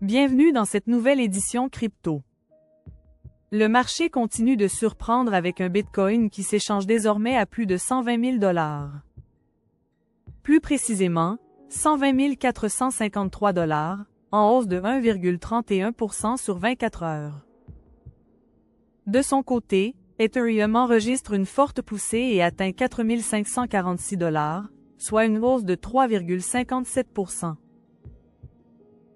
Bienvenue dans cette nouvelle édition crypto. Le marché continue de surprendre avec un Bitcoin qui s'échange désormais à plus de 120 000 $. Plus précisément, 120 453 $, en hausse de 1,31% sur 24 heures. De son côté, Ethereum enregistre une forte poussée et atteint 4 546 $, soit une hausse de 3,57%.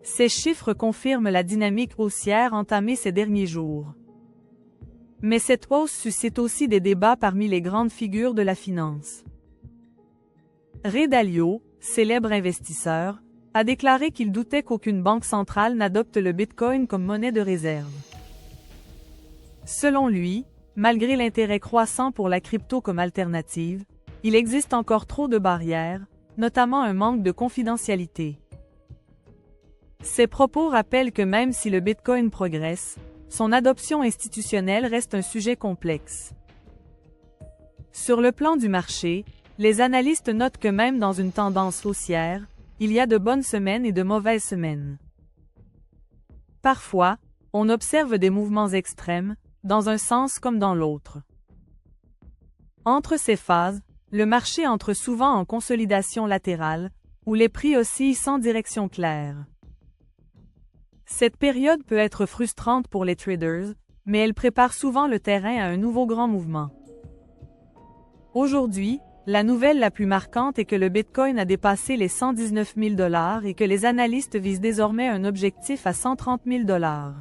Ces chiffres confirment la dynamique haussière entamée ces derniers jours. Mais cette hausse suscite aussi des débats parmi les grandes figures de la finance. Ray Dalio, célèbre investisseur, a déclaré qu'il doutait qu'aucune banque centrale n'adopte le Bitcoin comme monnaie de réserve. Selon lui, malgré l'intérêt croissant pour la crypto comme alternative, il existe encore trop de barrières, notamment un manque de confidentialité. Ces propos rappellent que même si le Bitcoin progresse, son adoption institutionnelle reste un sujet complexe. Sur le plan du marché, les analystes notent que même dans une tendance haussière, il y a de bonnes semaines et de mauvaises semaines. Parfois, on observe des mouvements extrêmes, dans un sens comme dans l'autre. Entre ces phases, le marché entre souvent en consolidation latérale, où les prix oscillent sans direction claire. Cette période peut être frustrante pour les traders, mais elle prépare souvent le terrain à un nouveau grand mouvement. Aujourd'hui, la nouvelle la plus marquante est que le Bitcoin a dépassé les 119 000 $ et que les analystes visent désormais un objectif à 130 000 $.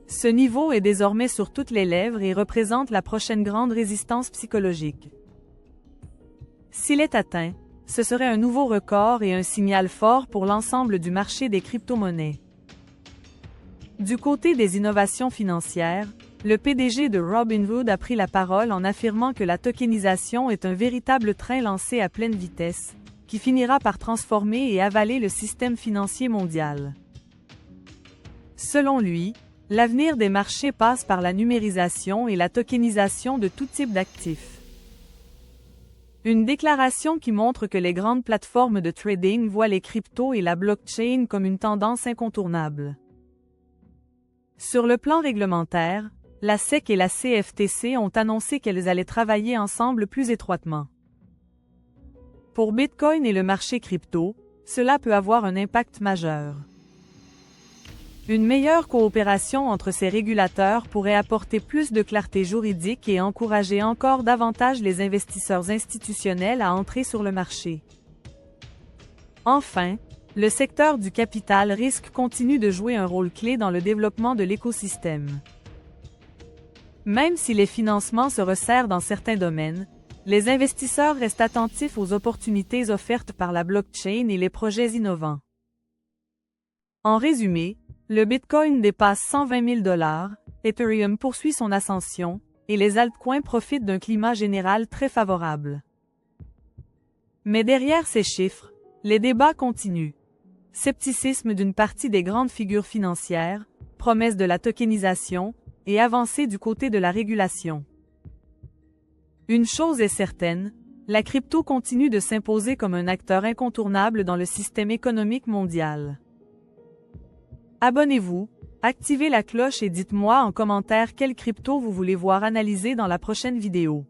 Ce niveau est désormais sur toutes les lèvres et représente la prochaine grande résistance psychologique. S'il est atteint, ce serait un nouveau record et un signal fort pour l'ensemble du marché des crypto-monnaies. Du côté des innovations financières, le PDG de Robinhood a pris la parole en affirmant que la tokenisation est un véritable train lancé à pleine vitesse, qui finira par transformer et avaler le système financier mondial. Selon lui, l'avenir des marchés passe par la numérisation et la tokenisation de tout type d'actifs. Une déclaration qui montre que les grandes plateformes de trading voient les cryptos et la blockchain comme une tendance incontournable. Sur le plan réglementaire, la SEC et la CFTC ont annoncé qu'elles allaient travailler ensemble plus étroitement. Pour Bitcoin et le marché crypto, cela peut avoir un impact majeur. Une meilleure coopération entre ces régulateurs pourrait apporter plus de clarté juridique et encourager encore davantage les investisseurs institutionnels à entrer sur le marché. Enfin, le secteur du capital risque continue de jouer un rôle clé dans le développement de l'écosystème. Même si les financements se resserrent dans certains domaines, les investisseurs restent attentifs aux opportunités offertes par la blockchain et les projets innovants. En résumé, le Bitcoin dépasse 120 000 $, Ethereum poursuit son ascension, et les altcoins profitent d'un climat général très favorable. Mais derrière ces chiffres, les débats continuent. Scepticisme d'une partie des grandes figures financières, promesse de la tokenisation, et avancée du côté de la régulation. Une chose est certaine, la crypto continue de s'imposer comme un acteur incontournable dans le système économique mondial. Abonnez-vous, activez la cloche et dites-moi en commentaire quelle crypto vous voulez voir analysée dans la prochaine vidéo.